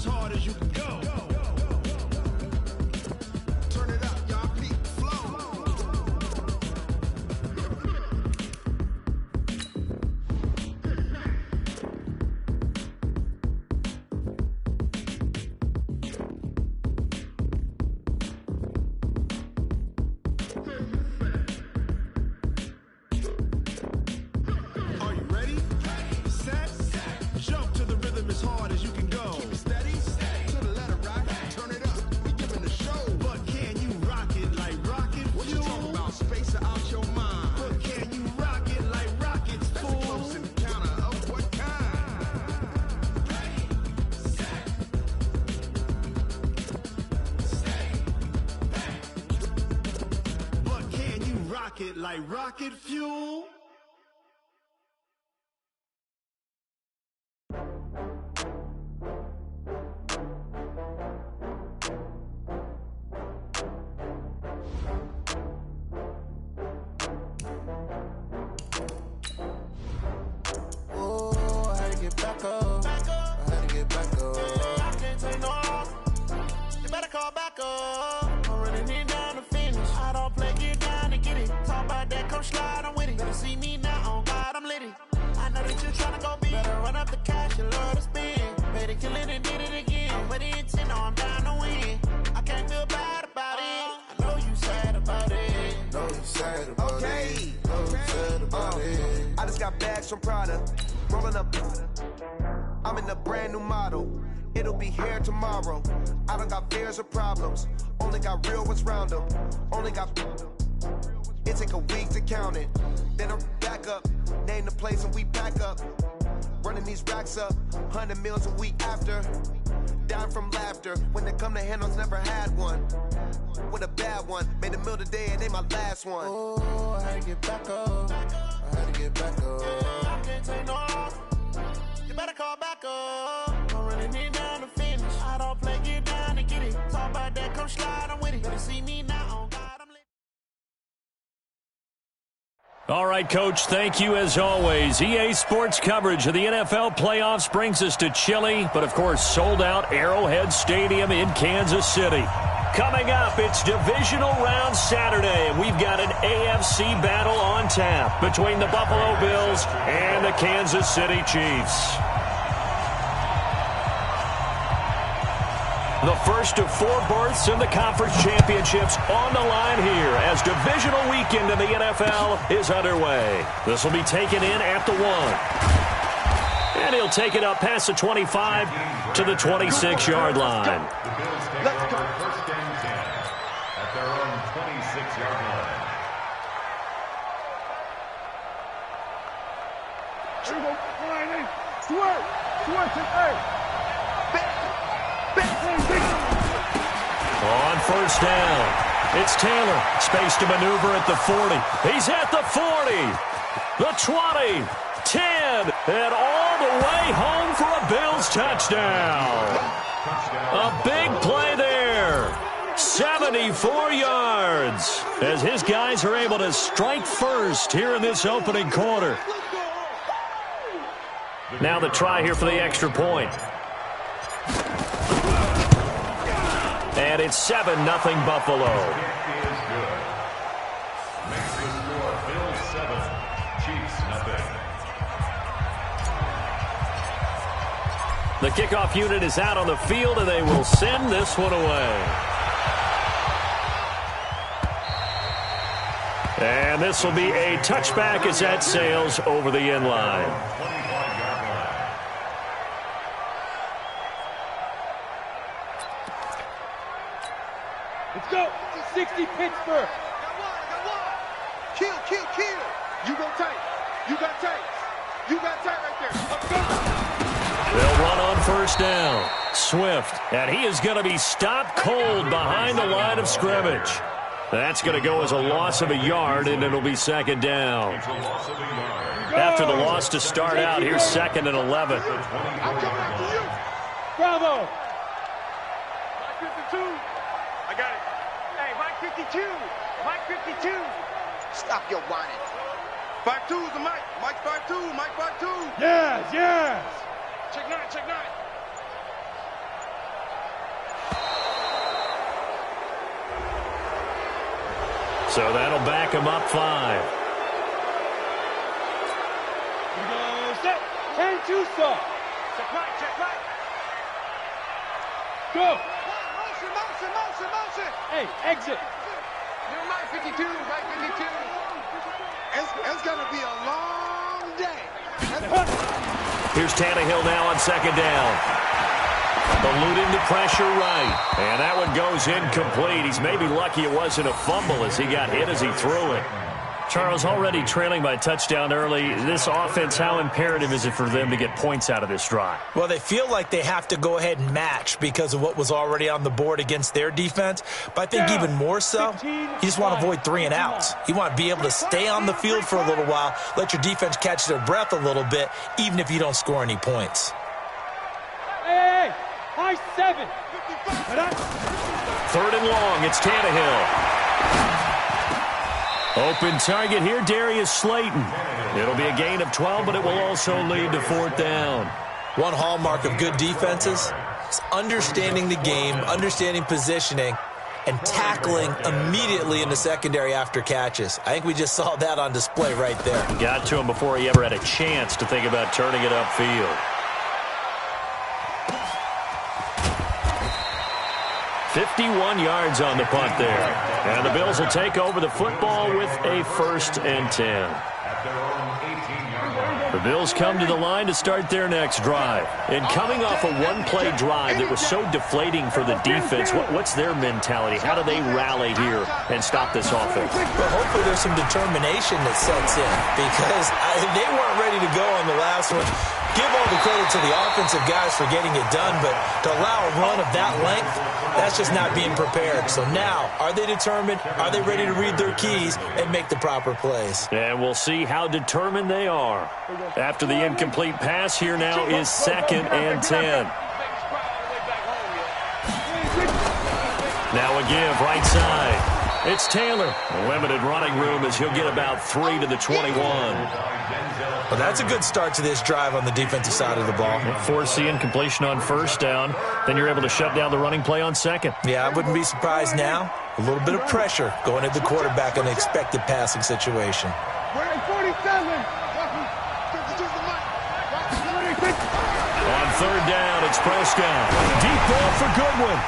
as hard as you can go. Turn it up, y'all. Peak flow. Are you ready? Set. Jump to the rhythm as hard as you can go. Keep it steady. To the letter right. Turn it up. We giving the show. But can you rock it like rocket fuel? What you talking about? Space or out your mind? But can you rock it like rockets, fool? That's a close encounter of what kind? Ready, set, stay back. But can you rock it like rocket fuel? Oh, I had to get back up. I had to get back up. I can't take no loss. You better call back up. I'm running it down to finish. I don't play, get down to get it. Talk about that, come slide, I'm with it. Better see me now, on God, I'm litty. I know that you tryna go big. Better run up the cash, you love to spend. Better kill it and did it again. I'm with the intent, no, I'm down to win. I can't feel bad about it. I know you sad about it. Know you sad about Okay. it. Know you sad about it. I just got bags from Prada, rolling up. I'm in a brand new model. It'll be here tomorrow. I don't got fears or problems. Only got real ones round them. Only got. It take a week to count it. Then I'm back up. Name the place and we pack up. Running these racks up. 100 meals a week after. Down from laughter. When they come to handles, never had one. With a bad one. Made a meal today and ain't my last one. Oh, I had to get back up. I had to get back up. I can't take no loss. You better call back up. I'm running it down to finish. I don't play, get down to get it. Talk about that, come slide, I'm with it. Better see me now, on God, I'm lit. All right, Coach, thank you as always. EA Sports coverage of the NFL playoffs brings us to chilly, but of course sold out Arrowhead Stadium in Kansas City. Coming up, it's Divisional Round Saturday, and we've got an AFC battle on tap between the Buffalo Bills and the Kansas City Chiefs. The first of 4 berths in the conference championships on the line here as divisional weekend in the NFL is underway. This will be taken in at the 1. And he'll take it up past the 25 to the 26-yard line. Let's go. First and 10 at their own 26-yard line. Here we go. Swerve. On first down, it's Taylor. Space to maneuver at the 40. He's at the 40, the 20, 10, and all the way home for a Bills touchdown. A big play there. 74 yards as his guys are able to strike first here in this opening quarter. Now the try here for the extra point. And it's 7-0 Buffalo. Makes the score Bills 7, Chiefs 0. The kickoff unit is out on the field, and they will send this one away. And this will be a touchback as that sails over the end line. 25-yard line. Let's go. 60 Pittsburgh. Kill. You go tight. You got tight. You got tight right there. Let's go. They'll run on first down. Swift, and he is going to be stopped cold behind the line of scrimmage. That's going to go as a loss of a yard, and it'll be second down. It's a loss of a yard. After the loss to start out, here's 2nd and 11. Bravo. Mike 52. I got it. Hey, Mike 52. Mike 52. Stop your whining. 5-2 is the Mike. Mike 5-2. Mike 5-2. Yes. Check 9. So that'll back him up 5. Set. 10-2 stop. Check right, check right. Go. Motion. Hey, exit. You're right, 52, right, 52. It's going to be a long day. Here's Tannehill now on 2nd down. Eluding the pressure right. And that one goes incomplete. He's maybe lucky it wasn't a fumble as he got hit as he threw it. Charles, already trailing by a touchdown early. This offense, how imperative is it for them to get points out of this drive? Well, they feel like they have to go ahead and match because of what was already on the board against their defense. But I think even more so, you just want to avoid 3 and outs. You want to be able to stay on the field for a little while, let your defense catch their breath a little bit, even if you don't score any points. Hey, high 7. 3rd and long, it's Tannehill. Open target here, Darius Slayton. It'll be a gain of 12, but it will also lead to 4th down. One hallmark of good defenses is understanding the game, understanding positioning, and tackling immediately in the secondary after catches. I think we just saw that on display right there. Got to him before he ever had a chance to think about turning it upfield. 51 yards on the punt there. And the Bills will take over the football with a 1st and 10. The Bills come to the line to start their next drive. And coming off a one-play drive that was so deflating for the defense, what's their mentality? How do they rally here and stop this offense? Well, hopefully there's some determination that sets in because they weren't ready to go on the last one. Give all the credit to the offensive guys for getting it done, but to allow a run of that length, that's just not being prepared. So now, are they determined? Are they ready to read their keys and make the proper plays? And we'll see how determined they are. After the incomplete pass, here now is 2nd and 10. Now a give right side. It's Taylor. Limited running room as he'll get about 3 to the 21. Well, that's a good start to this drive on the defensive side of the ball. Force the incompletion on 1st down. Then you're able to shut down the running play on 2nd. Yeah, I wouldn't be surprised now. A little bit of pressure going at the quarterback in an expected passing situation. We're at 47. On 3rd down, it's Prescott. Deep ball for Goodwin.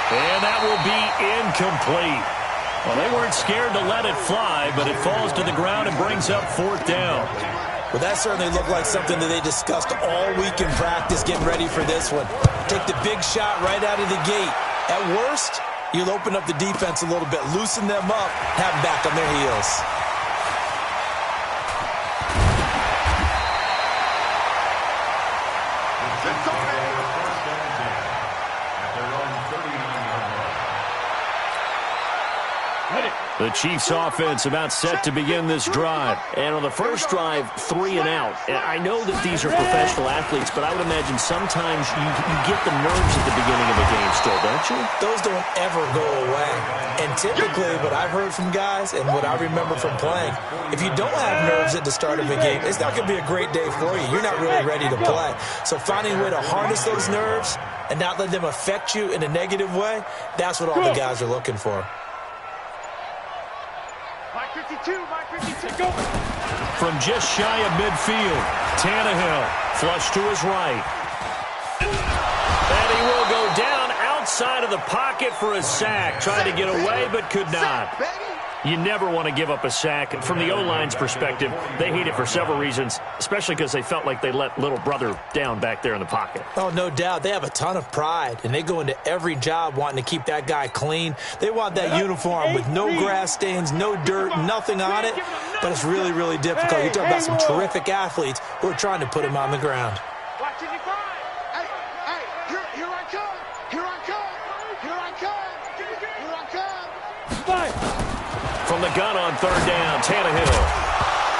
And that will be incomplete. Well, they weren't scared to let it fly, but it falls to the ground and brings up 4th down. Well, that certainly looked like something that they discussed all week in practice, getting ready for this one. Take the big shot right out of the gate. At worst, you'll open up the defense a little bit, loosen them up, have them back on their heels. The Chiefs offense about set to begin this drive. And on the first drive, 3 and out. And I know that these are professional athletes, but I would imagine sometimes you get the nerves at the beginning of a game still, don't you? Those don't ever go away. And typically what I've heard from guys and what I remember from playing, if you don't have nerves at the start of a game, it's not going to be a great day for you. You're not really ready to play. So finding a way to harness those nerves and not let them affect you in a negative way, that's what all the guys are looking for. Go. From just shy of midfield, Tannehill flush to his right. And he will go down outside of the pocket for a sack. Tried to get away, but could not. You never want to give up a sack. From the O-line's perspective, they hate it for several reasons, especially because they felt like they let little brother down back there in the pocket. Oh, no doubt. They have a ton of pride, and they go into every job wanting to keep that guy clean. They want that uniform with no grass stains, no dirt, nothing on it, but it's really, really difficult. You're talking about some terrific athletes who are trying to put him on the ground. Here I come. Here I come. Here I come. Here I come. Five. From the gun on 3rd down, Tannehill.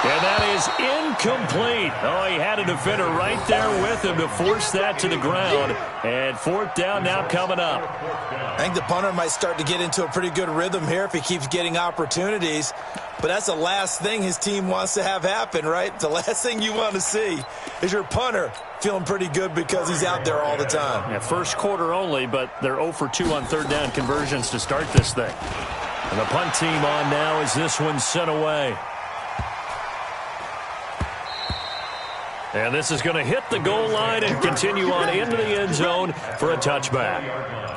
And that is incomplete. Oh, he had a defender right there with him to force that to the ground. And 4th down now coming up. I think the punter might start to get into a pretty good rhythm here if he keeps getting opportunities. But that's the last thing his team wants to have happen, right? The last thing you want to see is your punter feeling pretty good because he's out there all the time. Yeah, first quarter only, but they're 0 for 2 on 3rd down conversions to start this thing. And the punt team on now as this one's sent away. And this is going to hit the goal line and continue on into the end zone for a touchback.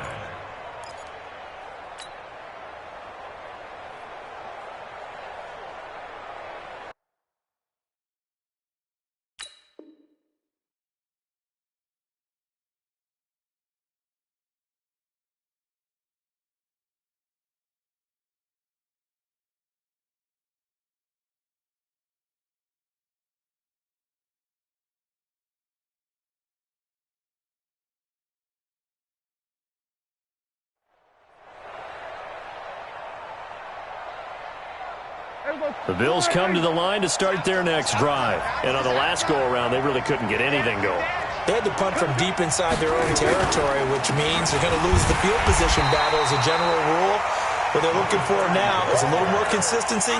The Bills come to the line to start their next drive. And on the last go-around, they really couldn't get anything going. They had to punt from deep inside their own territory, which means they're going to lose the field position battle as a general rule. What they're looking for now is a little more consistency,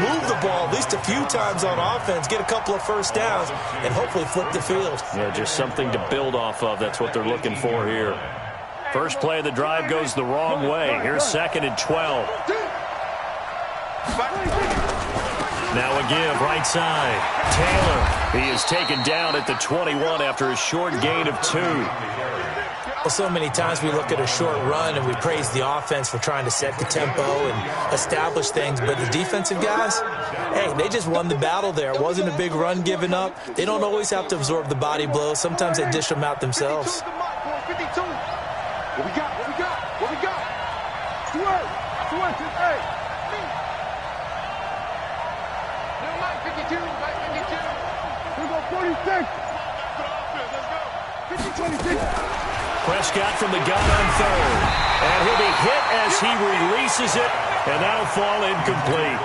move the ball at least a few times on offense, get a couple of first downs, and hopefully flip the field. Yeah, just something to build off of. That's what they're looking for here. First play of the drive goes the wrong way. Here's 2nd and 12. Now a give, right side. Taylor, he is taken down at the 21 after a short gain of 2. Well, so many times we look at a short run and we praise the offense for trying to set the tempo and establish things, but the defensive guys, hey, they just won the battle there. It wasn't a big run given up. They don't always have to absorb the body blows. Sometimes they dish them out themselves. 52. What we got? What we got? What we got? Stuart, hey. 52, 52. We go 46. 50-26. Prescott from the gun on 3rd. And he'll be hit as he releases it, and that'll fall incomplete.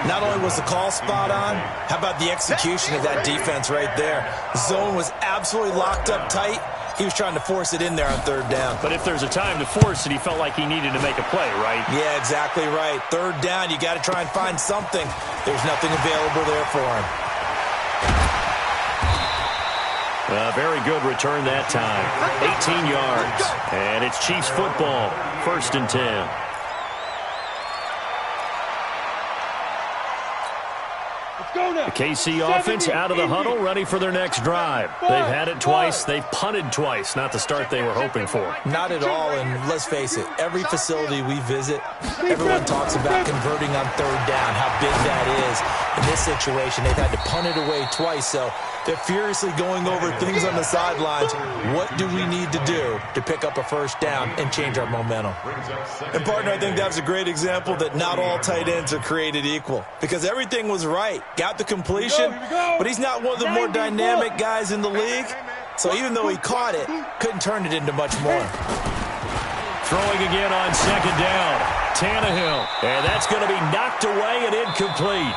Not only was the call spot on, how about the execution of that defense right there? Zone was absolutely locked up tight. He was trying to force it in there on 3rd down. But if there's a time to force it, he felt like he needed to make a play, right? Yeah, exactly right. 3rd down, you got to try and find something. There's nothing available there for him. Very good return that time. 18 yards. And it's Chiefs football. 1st and 10. The KC offense out of the huddle, ready for their next drive. They've had it twice. They've punted twice. Not the start they were hoping for. Not at all, and let's face it, every facility we visit, everyone talks about converting on 3rd down, how big that is. In this situation, they've had to punt it away twice, so they're furiously going over things on the sidelines. What do we need to do to pick up a 1st down and change our momentum? And, partner, I think that was a great example that not all tight ends are created equal, because everything was right. Got the completion, but he's not one of the more dynamic guys in the league. So even though he caught it, couldn't turn it into much more. Throwing again on 2nd down. Tannehill. And that's going to be knocked away and incomplete.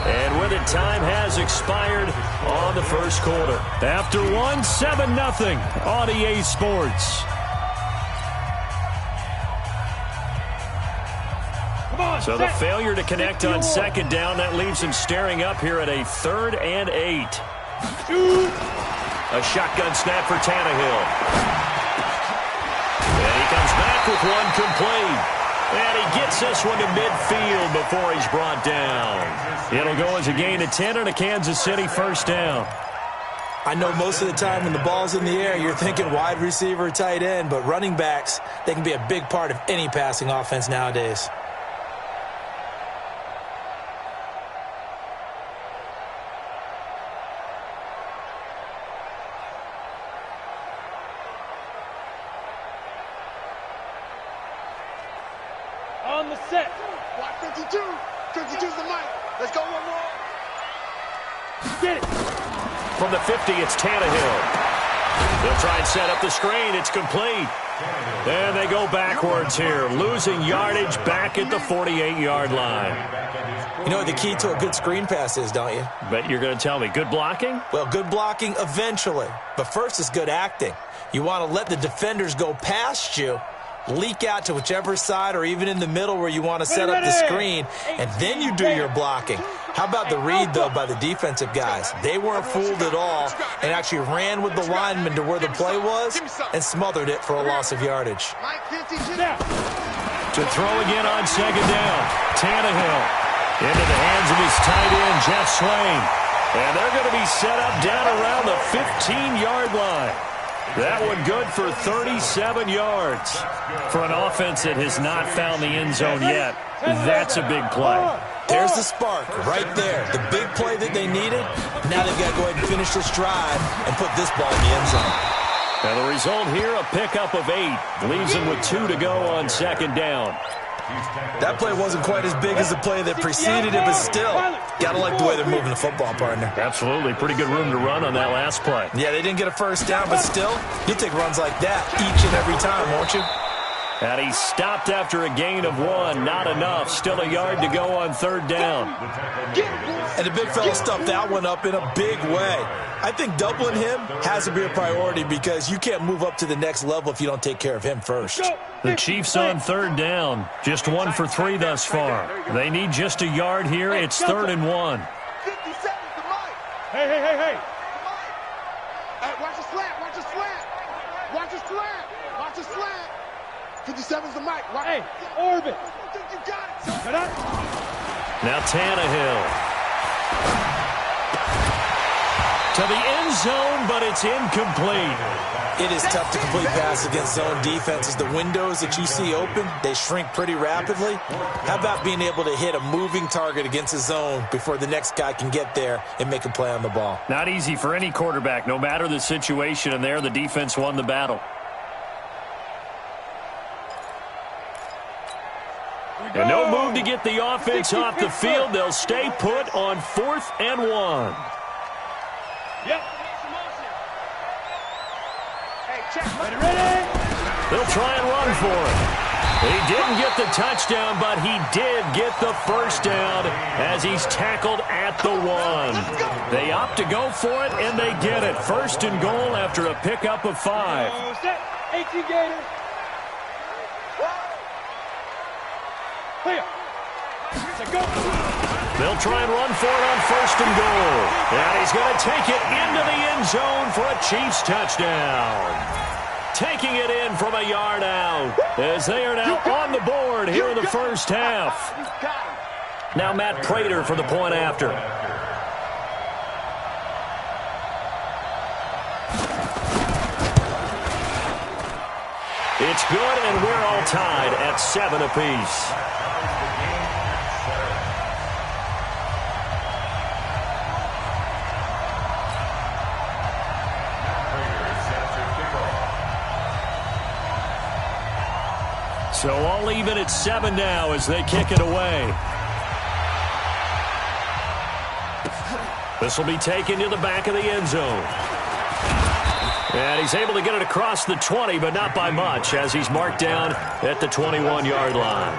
And with it, time has expired on the 1st quarter. After 1, 7-0 on EA Sports. So the failure to connect on 2nd down, that leaves him staring up here at a 3rd and 8. A shotgun snap for Tannehill. And he comes back with one complete. And he gets this one to midfield before he's brought down. It'll go as a gain of 10 and a Kansas City 1st down. I know most of the time when the ball's in the air, you're thinking wide receiver, tight end, but running backs, they can be a big part of any passing offense nowadays. On the set. Block 52. 52's the mic. Let's go one more. Get it. From the 50, it's Tannehill. They'll try and set up the screen. It's complete. And they go backwards here, losing yardage back at the 48-yard line. You know what the key to a good screen pass is, don't you? Bet you're going to tell me. Good blocking? Well, good blocking eventually. But first is good acting. You want to let the defenders go past you, leak out to whichever side or even in the middle where you want to set up the screen, and then you do your blocking. How about the read, though, by the defensive guys? They weren't fooled at all and actually ran with the lineman to where the play was and smothered it for a loss of yardage. To throw again on second down. Tannehill into the hands of his tight end, Jeff Swain. And they're going to be set up down around the 15-yard line. That one good for 37 yards. For an offense that has not found the end zone yet, that's a big play. There's the spark right there. The big play that they needed. Now they've got to go ahead and finish this drive and put this ball in the end zone. And the result here, a pickup of 8. Leaves them with 2 to go on second down. That play wasn't quite as big as the play that preceded it, but still, got to like the way they're moving the football, partner. Absolutely. Pretty good room to run on that last play. Yeah, they didn't get a first down, but still, you'll take runs like that each and every time, won't you? And he stopped after a gain of 1. Not enough. Still a yard to go on third down. And the big fella stuffed that one up in a big way. I think doubling him has to be a priority because you can't move up to the next level if you don't take care of him first. The Chiefs on third down. Just 1 for 3 thus far. They need just a yard here. It's 3rd and 1. Hey. Watch the slant. Watch the slant. Watch the slant. Watch the slant. 57's the mic. Hey, orbit. You got it. Shut up. Now Tannehill. To the end zone, but it's incomplete. It is tough to complete passes against zone defenses. The windows that you see open, they shrink pretty rapidly. How about being able to hit a moving target against a zone before the next guy can get there and make a play on the ball? Not easy for any quarterback, no matter the situation, and there the defense won the battle. And no move to get the offense off the field. They'll stay put on 4th and 1. Yep. Hey, check. Ready? They'll try and run for it. He didn't get the touchdown, but he did get the first down as he's tackled at the 1. They opt to go for it, and they get it. 1st and goal after a pickup of 5. Set. 18 Gators. They'll try and run for it on 1st and goal. And he's going to take it into the end zone for a Chiefs touchdown. Taking it in from a yard out as they are now on the board here in the first half. Now Matt Prater for the point after. It's good, and we're all tied at 7 apiece. So all even at 7 now as they kick it away. This will be taken to the back of the end zone. And he's able to get it across the 20, but not by much as he's marked down at the 21-yard line.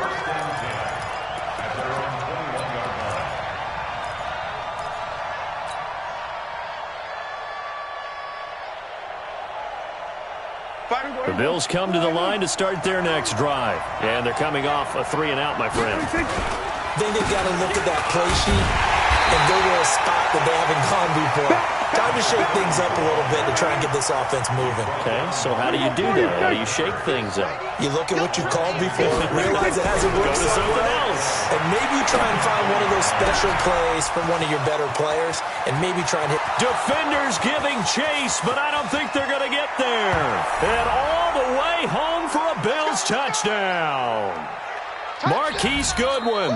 The Bills come to the line to start their next drive. And they're coming off a 3-and-out, my friend. I think they've got to look at that play sheet and go to a spot that they haven't gone before. Time to shake things up a little bit to try and get this offense moving. Okay, so how do you do that? How do you shake things up? You look at what you called before, realize it hasn't worked Go to something else. and maybe you try and find one of those special plays from one of your better players, and maybe try and hit. Defenders giving chase, but I don't think they're going to get there. And all the way home for a Bills touchdown. Marquise Goodwin,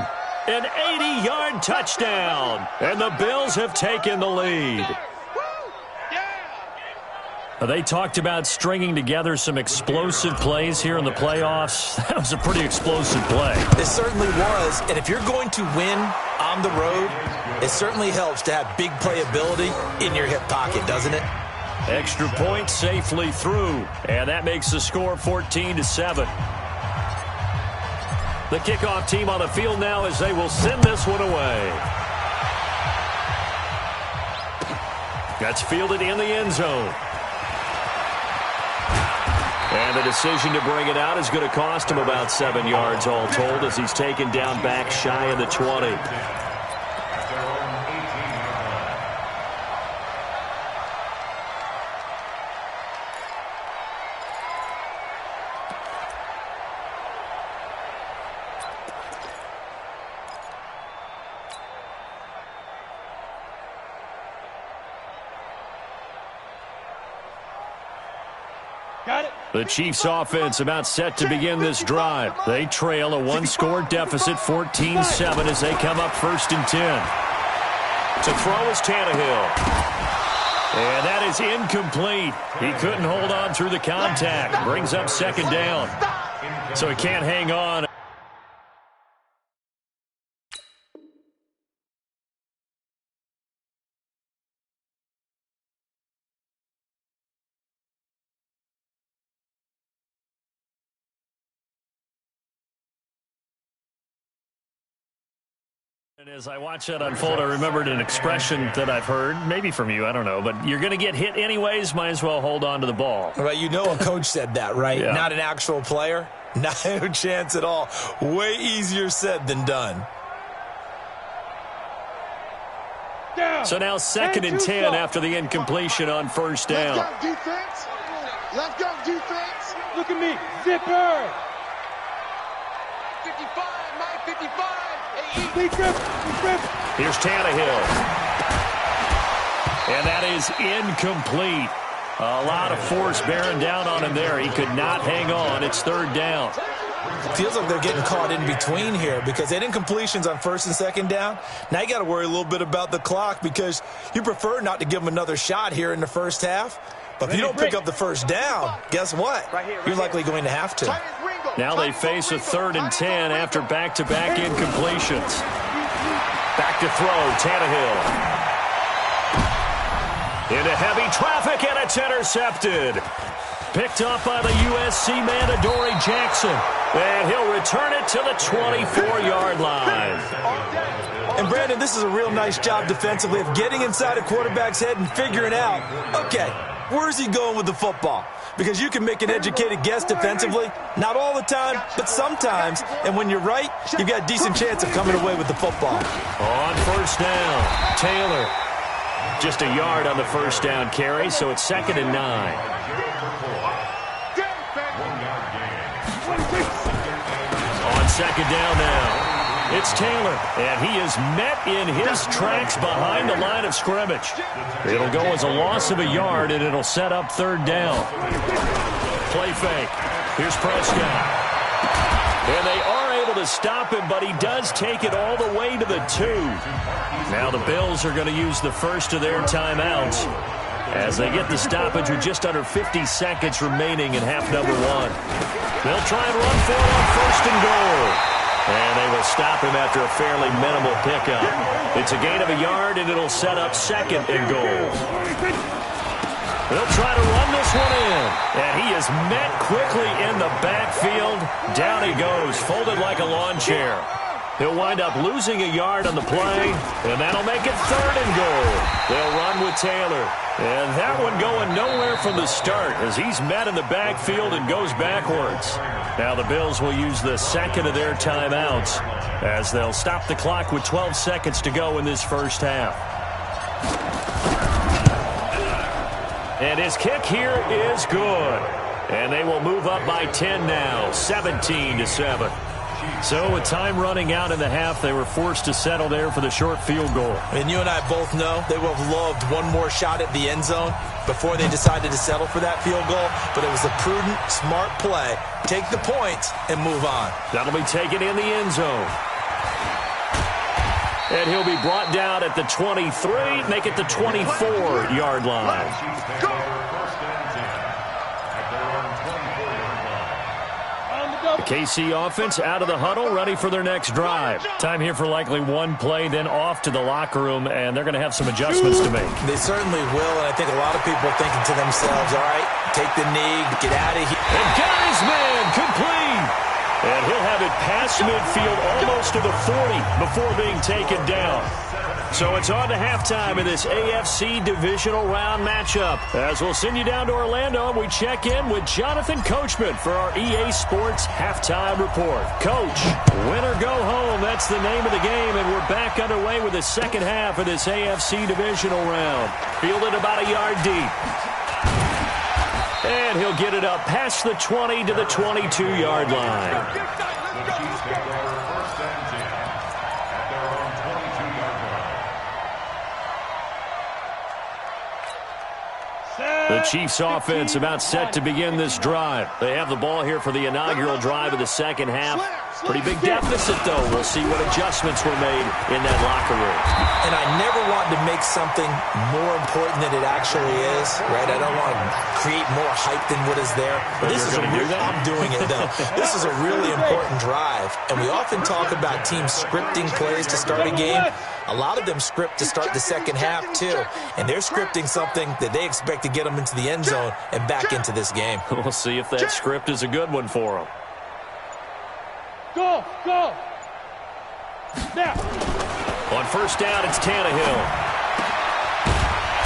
an 80-yard touchdown. And the Bills have taken the lead. They talked about stringing together some explosive plays here in the playoffs. That was a pretty explosive play. It certainly was, and if you're going to win on the road, it certainly helps to have big playability in your hip pocket, doesn't it? Extra point safely through, and that makes the score 14-7. The kickoff team on the field now as they will send this one away. That's fielded in the end zone. And the decision to bring it out is going to cost him about 7 yards all told as he's taken down back shy of the 20. The Chiefs offense about set to begin this drive. They trail a one-score deficit, 14-7, as they come up 1st and 10. To throw is Tannehill. And that is incomplete. He couldn't hold on through the contact. Brings up 2nd down. So he can't hang on. And as I watch that unfold, I remembered an expression that I've heard, maybe from you, I don't know, but you're going to get hit anyways, might as well hold on to the ball. Right, you know a coach said that, right? Yeah. Not an actual player. No chance at all. Way easier said than done. So now 2nd and 10 after the incompletion on 1st down. Let's go, defense. Let's go, defense. Look at me. Zipper. 55, Mike, 55. Here's Tannehill. And that is incomplete. A lot of force bearing down on him there. He could not hang on. It's 3rd down. Feels like they're getting caught in between here because they had incompletions on 1st and 2nd down. Now you got to worry a little bit about the clock because you prefer not to give them another shot here in the 1st half. But if you don't pick up the 1st down, guess what? You're likely going to have to. Now they face a 3rd and 10 after back-to-back incompletions. Back to throw, Tannehill. Into heavy traffic, and it's intercepted. Picked up by the USC man, Adoree Jackson. And he'll return it to the 24-yard line. And, Brandon, this is a real nice job defensively of getting inside a quarterback's head and figuring out, okay, where's he going with the football? Because you can make an educated guess defensively. Not all the time, but sometimes. And when you're right, you've got a decent chance of coming away with the football. On 1st down, Taylor. Just a yard on the 1st down carry, so it's 2nd and 9. On 2nd down now. It's Taylor, and he is met in his tracks behind the line of scrimmage. It'll go as a loss of a yard, and it'll set up 3rd down. Play fake. Here's Prescott. And they are able to stop him, but he does take it all the way to the 2. Now the Bills are going to use the first of their timeouts as they get the stoppage with just under 50 seconds remaining in half number 1. They'll try and run for it on 1st and goal. And they will stop him after a fairly minimal pickup. It's a gain of a yard, and it'll set up 2nd and goal. They'll try to run this one in. And he is met quickly in the backfield. Down he goes, folded like a lawn chair. He'll wind up losing a yard on the play, and that'll make it 3rd and goal. They'll run with Taylor. And that one going nowhere from the start as he's met in the backfield and goes backwards. Now the Bills will use the 2nd of their timeouts as they'll stop the clock with 12 seconds to go in this 1st half. And his kick here is good. And they will move up by 10 now, 17-7. So with time running out in the half, they were forced to settle there for the short field goal. And you and I both know they would have loved one more shot at the end zone before they decided to settle for that field goal. But it was a prudent, smart play. Take the points and move on. That'll be taken in the end zone. And he'll be brought down at the 23, make it the 24-yard line. The KC offense out of the huddle, ready for their next drive. Time here for likely one play, then off to the locker room, and they're going to have some adjustments to make. They certainly will, and I think a lot of people are thinking to themselves, all right, take the knee, get out of here. And got his man, complete. And he'll have it past midfield almost to the 40 before being taken down. So it's on to halftime in this AFC divisional round matchup. As we'll send you down to Orlando, we check in with Jonathan Coachman for our EA Sports Halftime Report. Coach, win or go home, that's the name of the game, and we're back underway with the second half of this AFC divisional round. Fielded about a yard deep. And he'll get it up past the 20 to the 22-yard line. The Chiefs offense about set to begin this drive. They have the ball here for the inaugural drive of the second half. Pretty big deficit, though. We'll see what adjustments were made in that locker room. And I never want to make something more important than it actually is, right? I don't want to create more hype than what is there. But this is I'm doing it, though. This is a really important drive. And we often talk about teams scripting plays to start a game. A lot of them script to start the second half, too. And they're scripting something that they expect to get them into the end zone and back into this game. We'll see if that script is a good one for them. Go, go. Now. On first down, it's Tannehill.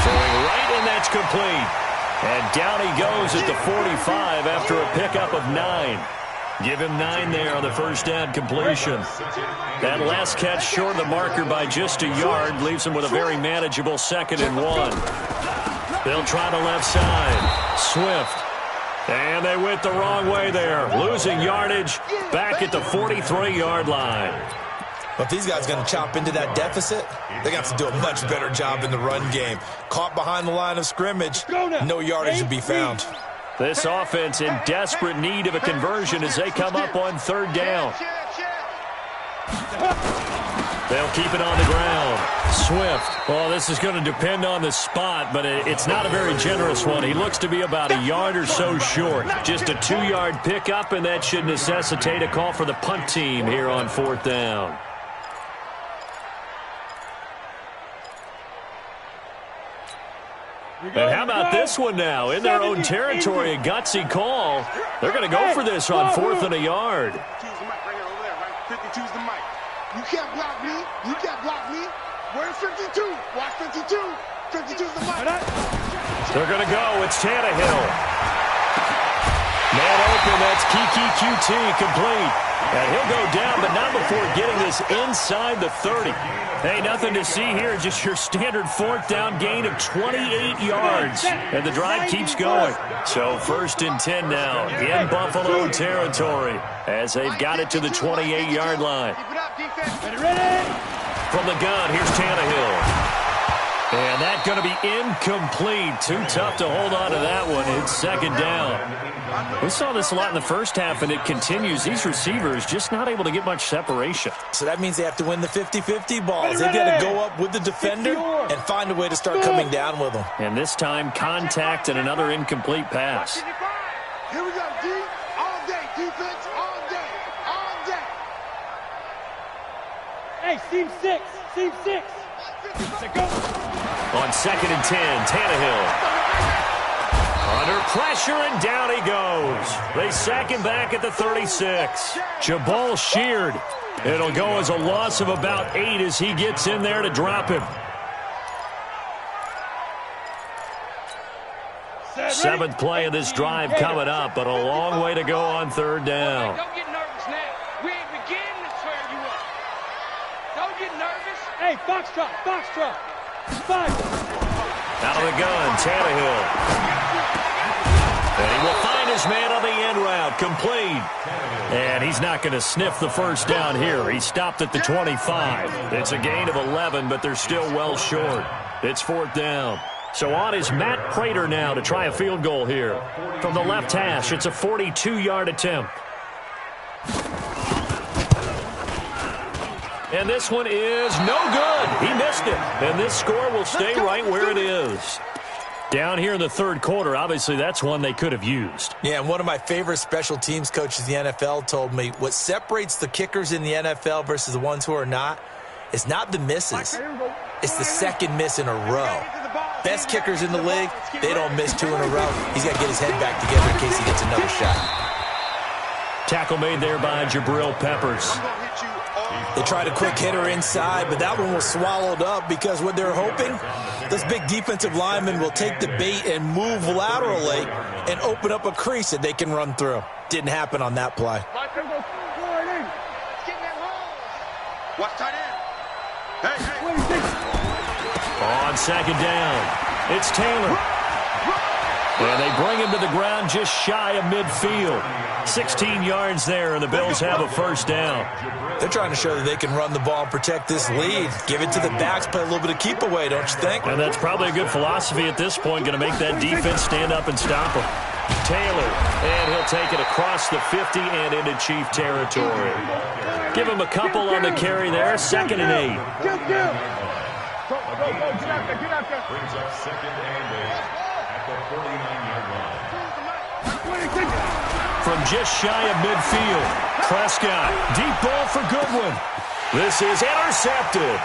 Throwing right, and that's complete. And down he goes at the 45 after a pickup of 9. Give him 9 there on the first down completion. That last catch short of the marker by just a yard leaves him with a very manageable 2nd and 1. They'll try the left side. Swift. And they went the wrong way there. Losing yardage back at the 43-yard line. But if these guys are going to chop into that deficit, they're going to have to do a much better job in the run game. Caught behind the line of scrimmage, no yardage to be found. This offense in desperate need of a conversion as they come up on 3rd down. They'll keep it on the ground. Swift. Well, this is going to depend on the spot, but it's not a very generous one. He looks to be about a yard or so short. Just a 2-yard pickup, and that should necessitate a call for the punt team here on 4th down. And how about this one now? In their own territory, a gutsy call. They're going to go for this on 4th and a yard. 52's the mic. You can't block me. You can't block me. Where's 52? Watch 52. 52's the mic. They're going to go. It's Tannehill. Man open. That's Kiki QT complete. And he'll go down, but not before getting this inside the 30. Hey, nothing to see here. Just your standard 4th down gain of 28 yards. And the drive keeps going. So 1st and 10 now in Buffalo territory as they've got it to the 28-yard line. From the gun, here's Tannehill. And that's going to be incomplete. Too tough to hold on to that one. It's 2nd down. We saw this a lot in the first half, and it continues. These receivers just not able to get much separation. So that means they have to win the 50-50 balls. They've got to go up with the defender and find a way to start coming down with them. And this time, contact and another incomplete pass. Here we go, D. All day, defense, all day, all day. Hey, seam 6, seam 6. Go. On 2nd and 10, Tannehill. Under pressure, and down he goes. They sack him back at the 36. Jabal sheared. It'll go as a loss of about 8 as he gets in there to drop him. 7th play of this drive coming up, but a long way to go on 3rd down. Don't get nervous now. We ain't beginning to tear you up. Don't get nervous. Hey, Foxtrot, Foxtrot. 5. Out of the gun, Tannehill. And he will find his man on the end route, complete. And he's not going to sniff the first down here. He stopped at the 25. It's a gain of 11, but they're still well short. It's 4th down. So on is Matt Prater now to try a field goal here. From the left hash, it's a 42-yard attempt. And this one is no good. He missed it. And this score will stay right where it is. Down here in the 3rd quarter, obviously that's one they could have used. Yeah, and one of my favorite special teams coaches in the NFL told me what separates the kickers in the NFL versus the ones who are not is not the misses. It's the 2nd miss in a row. Best kickers in the league, they don't miss 2 in a row. He's got to get his head back together in case he gets another shot. Tackle made there by Jabril Peppers. They tried a quick hitter inside, but that one was swallowed up because what they're hoping, this big defensive lineman will take the bait and move laterally and open up a crease that they can run through. Didn't happen on that play. Watch tight end. Hey. On 2nd down, it's Taylor. And they bring him to the ground just shy of midfield. 16 yards there, and the Bills have a first down. They're trying to show that they can run the ball and protect this lead. Give it to the backs, play a little bit of keep away, don't you think? And that's probably a good philosophy at this point, going to make that defense stand up and stop him. Taylor, and he'll take it across the 50 and into Chief territory. Give him a couple on the carry there, 2nd and 8. Go, get out there, get out there. Brings up 2nd and 8 at the 49-yard line. From just shy of midfield, Prescott, deep ball for Goodwin. This is intercepted.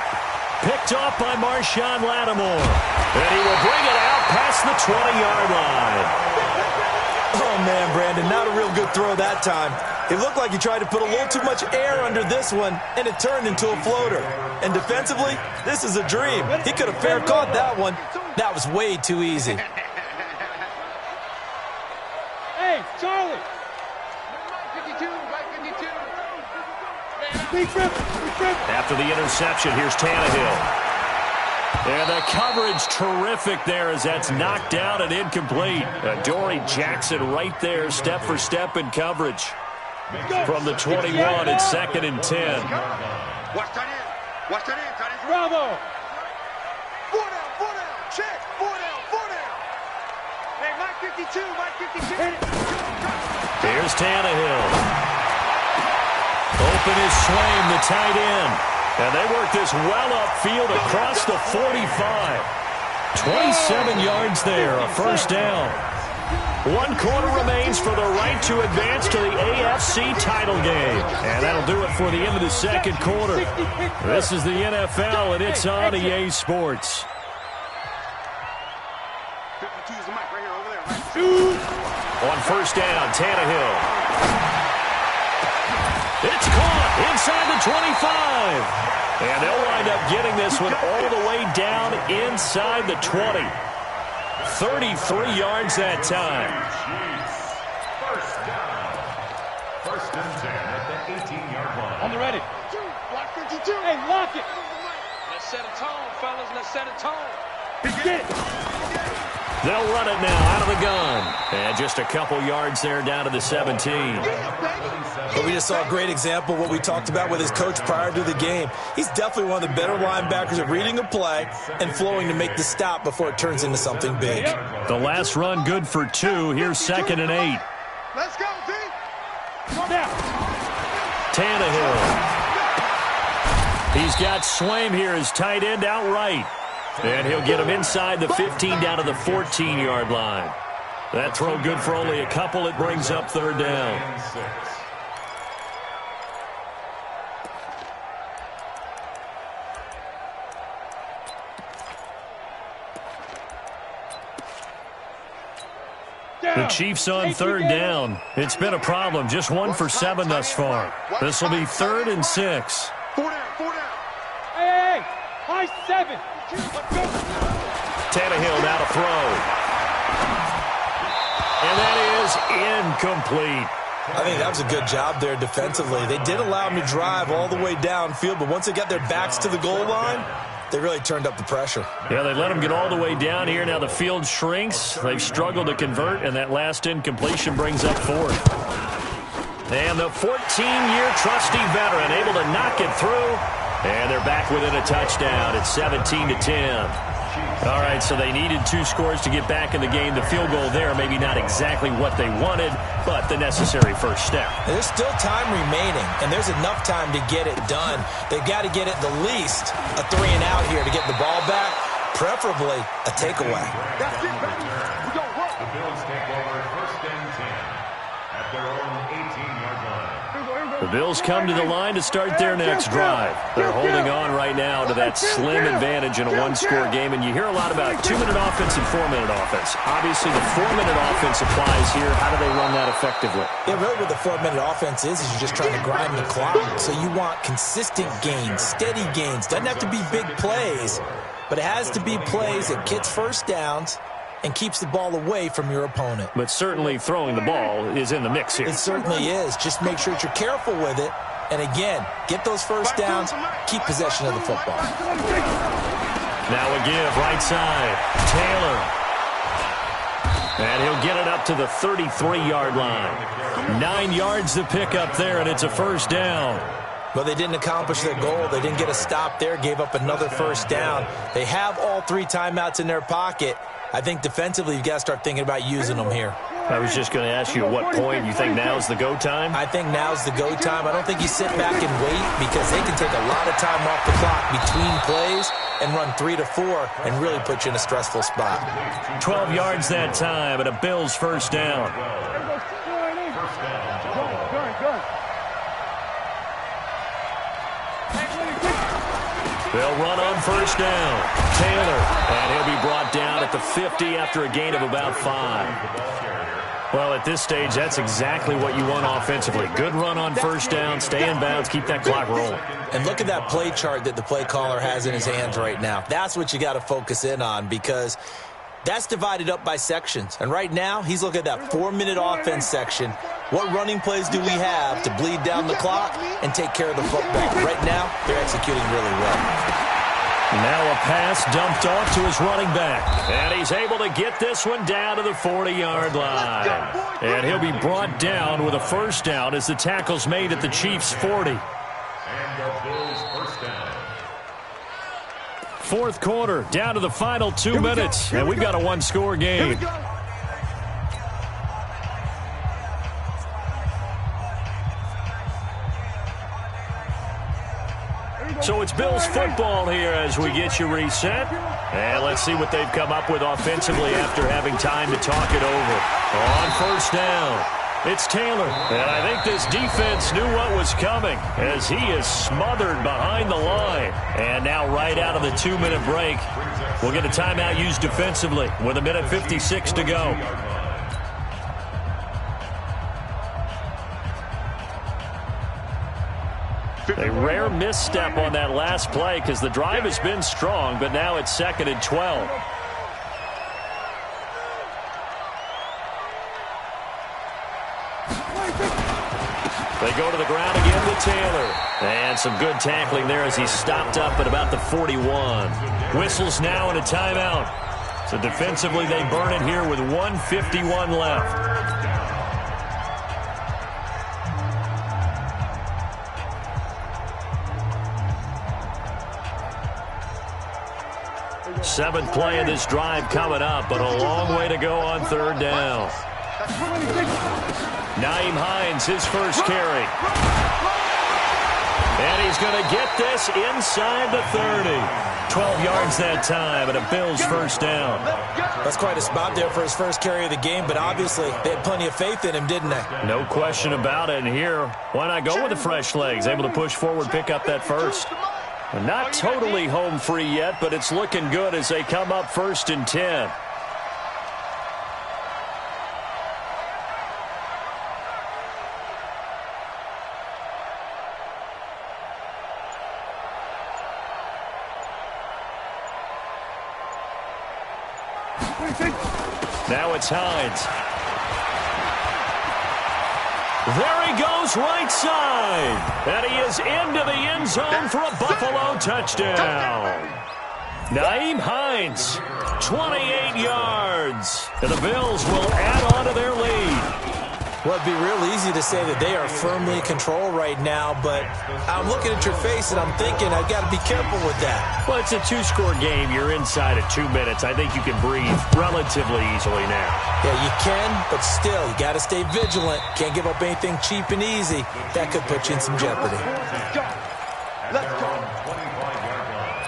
Picked off by Marshawn Lattimore. And he will bring it out past the 20-yard line. Oh, man, Brandon, not a real good throw that time. It looked like he tried to put a little too much air under this one, and it turned into a floater. And defensively, this is a dream. He could have fair caught that one. That was way too easy. Hey, Charlie. After the interception, here's Tannehill. And the coverage terrific there as that's knocked down and incomplete. Dory Jackson right there, step for step in coverage. From the 21, it's 2nd and 10. Watch that in. Watch that in. Bravo. 4 down, check. 4 down. Hey, Mike 52. Here's Tannehill. Open is Swaim, the tight end. And they work this well upfield across the 45. 27 yards there, a first down. 1 quarter remains for the right to advance to the AFC title game. And that'll do it for the end of the 2nd quarter. This is the NFL, and it's on EA Sports. 52 is the mic right here, over there. Right? On first down, Tannehill. It's caught inside the 25. And they'll wind up getting this one all the way down inside the 20. 33 yards that time. First down. 1st and 10 at the 18-yard line. On the ready. Block 52. Hey, lock it. Let's set a tone, fellas. Let's set a tone. Get it. They'll run it now out of the gun. And just a couple yards there down to the 17. But we just saw a great example of what we talked about with his coach prior to the game. He's definitely one of the better linebackers at reading a play and flowing to make the stop before it turns into something big. The last run good for 2. Here's 2nd and 8. Let's go, D. Tannehill. He's got Swaim here as tight end outright. And he'll get him inside the 15 down to the 14-yard line. That throw good for only a couple. It brings up 3rd down. The Chiefs on 3rd down. It's been a problem. Just 1 for 7 thus far. This will be 3rd and 6. 4 down. Hey, high 7. Tannehill now to throw. And that is incomplete. I think that was a good job there defensively. They did allow him to drive all the way downfield, but once they got their backs to the goal line, they really turned up the pressure. Yeah, they let him get all the way down here. Now the field shrinks. They've struggled to convert, and that last incompletion brings up 4th. And the 14-year trusty veteran able to knock it through. And they're back within a touchdown. It's 17-10. All right, so they needed 2 scores to get back in the game. The field goal there, maybe not exactly what they wanted, but the necessary first step. There's still time remaining, and there's enough time to get it done. They've got to get at the least a 3-and-out here to get the ball back, preferably a takeaway. That's it, baby. We gonna work. The Bills take over 1st and 10 at their own 18-yard line. The Bills come to the line to start their next drive. They're holding on right now to that slim advantage in a 1-score game, and you hear a lot about 2-minute offense and 4-minute offense. Obviously, the 4-minute offense applies here. How do they run that effectively? Yeah, really what the 4-minute offense is you're just trying to grind the clock. So you want consistent gains, steady gains. Doesn't have to be big plays, but it has to be plays that gets first downs and keeps the ball away from your opponent. But certainly throwing the ball is in the mix here. It certainly is. Just make sure that you're careful with it. And again, get those first downs, keep possession of the football. Now a give, right side. Taylor. And he'll get it up to the 33-yard line. 9 yards to pick up there, and it's a first down. Well, they didn't accomplish their goal. They didn't get a stop there, gave up another first down. They have all 3 timeouts in their pocket. I think defensively you've got to start thinking about using them here. I was just going to ask you at what point you think now's the go time? I think now's the go time. I don't think you sit back and wait because they can take a lot of time off the clock between plays and run 3 to 4 and really put you in a stressful spot. 12 yards that time and a Bills first down. They'll run on first down. Taylor, and he'll be brought down at the 50 after a gain of about 5. Well, at this stage, that's exactly what you want offensively. Good run on first down, stay in bounds, keep that clock rolling. And look at that play chart that the play caller has in his hands right now. That's what you got to focus in on because that's divided up by sections. And right now, he's looking at that 4-minute offense section. What running plays do we have to bleed down the clock and take care of the football? Right now, they're executing really well. Now a pass dumped off to his running back. And he's able to get this one down to the 40-yard line. And he'll be brought down with a first down as the tackle's made at the Chiefs' 40. And the Bills first down. Fourth quarter, down to the final 2 minutes. And we've got a one-score game. So it's Bills football here as we get you reset. And let's see what they've come up with offensively after having time to talk it over. On first down, it's Taylor. And I think this defense knew what was coming as he is smothered behind the line. And now right out of the 2-minute break, we'll get a timeout used defensively with 1:56 to go. A rare misstep on that last play because the drive has been strong, but now it's 2nd and 12. They go to the ground again with Taylor. And some good tackling there as he's stopped up at about the 41. Whistles now and a timeout. So defensively they burn it here with 1:51 left. Seventh play of this drive coming up, but a long way to go on third down. Nyheim Hines, his first carry. And he's going to get this inside the 30. 12 yards that time and a Bills first down. That's quite a spot there for his first carry of the game, but obviously they had plenty of faith in him, didn't they? No question about it. And here, why not go with the fresh legs? Able to push forward, pick up that first. Not totally home free yet, but it's looking good as they come up 1st and 10. Now it's Hines. There he goes right side. And he is into the end zone for a Buffalo touchdown. Nyheim Hines, 28 yards. And the Bills will add on to their lead. Well, it'd be real easy to say that they are firmly in control right now, but I'm looking at your face and I'm thinking I've got to be careful with that. Well, it's a 2-score game. You're inside of 2 minutes. I think you can breathe relatively easily now. Yeah, you can, but still, you got to stay vigilant. Can't give up anything cheap and easy. That could put you in some jeopardy. Let's go. 25-yard line.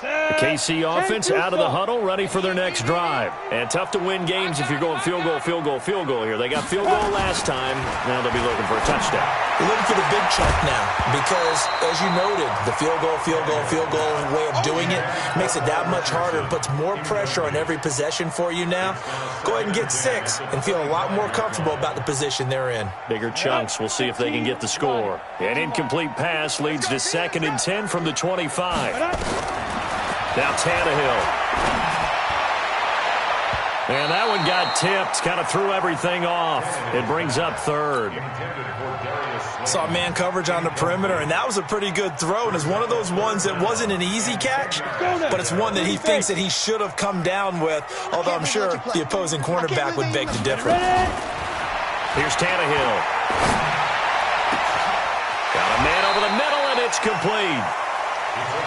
The KC offense out of the huddle, ready for their next drive. And tough to win games if you're going field goal, field goal, field goal here. They got field goal last time. Now they'll be looking for a touchdown. They're looking for the big chunk now because, as you noted, the field goal way of doing it makes it that much harder and puts more pressure on every possession for you now. Go ahead and get 6 and feel a lot more comfortable about the position they're in. Bigger chunks. We'll see if they can get the score. An incomplete pass leads to 2nd and 10 from the 25. Now Tannehill. And that one got tipped, kind of threw everything off. It brings up third. Saw man coverage on the perimeter, and that was a pretty good throw. And it's one of those ones that wasn't an easy catch, but it's one that he thinks that he should have come down with, although I'm sure the opposing cornerback would beg to differ. Here's Tannehill. Got a man over the middle, and it's complete.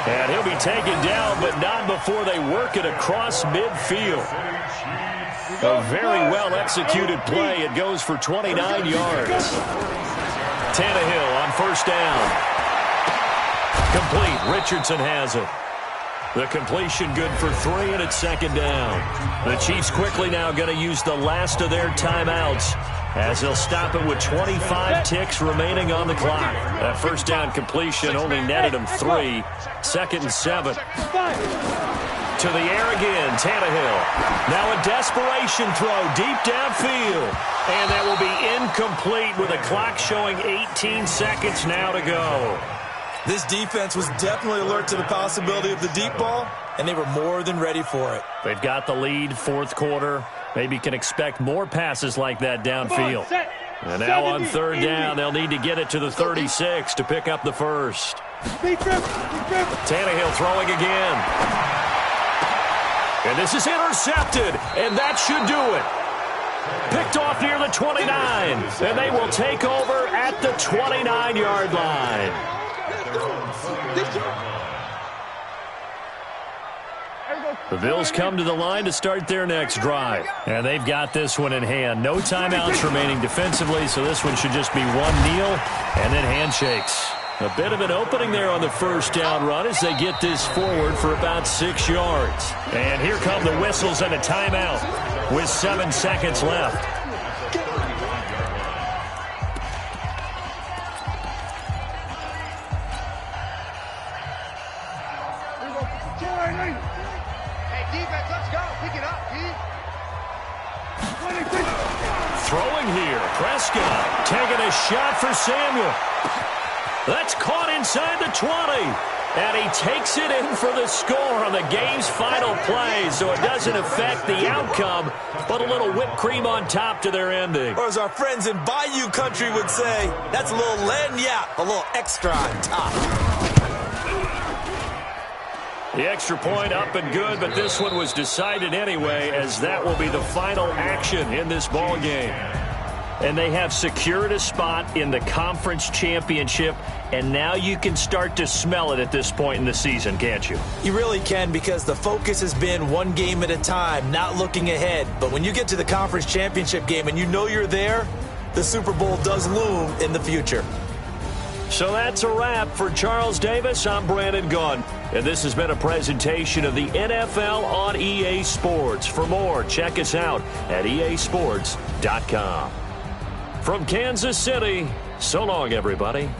And he'll be taken down, but not before they work it across midfield. A very well-executed play. It goes for 29 yards. Tannehill on first down. Complete. Richardson has it. The completion good for 3, and it's second down. The Chiefs quickly now going to use the last of their timeouts as they'll stop it with 25 ticks remaining on the clock. That first down completion only netted them 3. Second and 7. To the air again, Tannehill. Now a desperation throw deep downfield. And that will be incomplete with a clock showing 18 seconds now to go. This defense was definitely alert to the possibility of the deep ball, and they were more than ready for it. They've got the lead, fourth quarter. Maybe can expect more passes like that downfield. And now on third down, they'll need to get it to the 36 to pick up the first. Tannehill throwing again. And this is intercepted, and that should do it. Picked off near the 29, and they will take over at the 29-yard line. The Bills come to the line to start their next drive. And they've got this one in hand. No timeouts remaining defensively, so this one should just be one kneel and then handshakes. A bit of an opening there on the first down run as they get this forward for about 6 yards. And here come the whistles and a timeout with 7 seconds left. Throwing here, Prescott taking a shot for Samuel. That's caught inside the 20. And he takes it in for the score on the game's final play, so it doesn't affect the outcome, but a little whipped cream on top to their ending. Or as our friends in Bayou Country would say, that's a little lagniappe, a little extra on top. The extra point up and good, but this one was decided anyway, as that will be the final action in this ball game. And they have secured a spot in the conference championship, and now you can start to smell it at this point in the season, can't you? You really can, because the focus has been one game at a time, not looking ahead. But when you get to the conference championship game and you know you're there, the Super Bowl does loom in the future. So that's a wrap for Charles Davis. I'm Brandon Gunn, and this has been a presentation of the NFL on EA Sports. For more, check us out at easports.com. From Kansas City, so long, everybody.